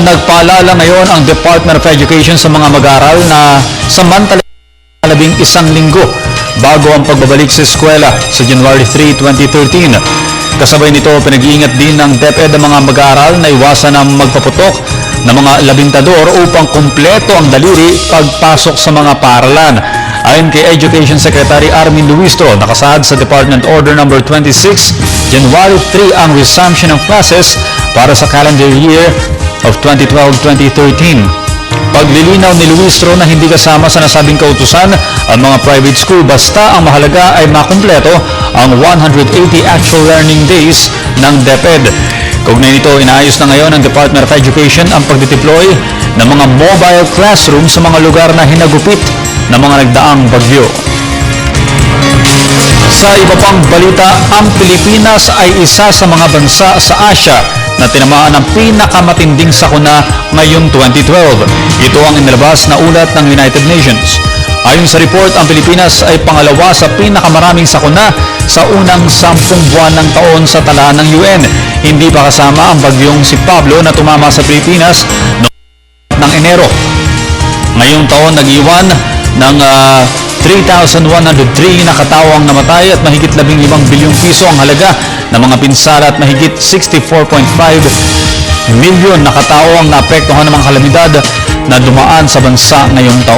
Nagpaalala ngayon ang Department of Education sa mga mag-aaral na samantalang 11 linggo bago ang pagbabalik sa eskwela sa January 3, 2013. Kasabay nito, pinag-iingat din ng DepEd ang mga mag-aaral na iwasan ang magpaputok ng mga labintador upang kumpleto ang daliri pagpasok sa mga paaralan. Ayon kay Education Secretary Armin Luistro, nakasaad sa Department Order No. 26, January 3 ang resumption ng classes para sa calendar year of 2012-2013. Paglilinaw ni Luistro na hindi kasama sa nasabing kautusan ang mga private school basta ang mahalaga ay makumpleto ang 180 actual learning days ng DepEd. Kaugnay nito, inaayos na ngayon ng Department of Education ang pagdideploy ng mga mobile classroom sa mga lugar na hinagupit ng mga nagdaang bagyo. Sa iba pang balita, ang Pilipinas ay isa sa mga bansa sa Asia na tinamaan ng pinakamatinding sakuna ngayong 2012. Ito ang inilabas na ulat ng United Nations. Ayon sa report, ang Pilipinas ay pangalawa sa pinakamaraming sakuna sa unang 10 buwan ng taon sa tala ng UN. Hindi pa kasama ang bagyong si Pablo na tumama sa Pilipinas noong Enero. Ngayong taon, nag-iwan ng 3,103 na katawang namatay at mahigit 15 bilyong piso ang halaga ng mga pinsala at mahigit 64.5 milyon na katao ang naapektuhan ng mga kalamidad na dumaan sa bansa ngayong taon.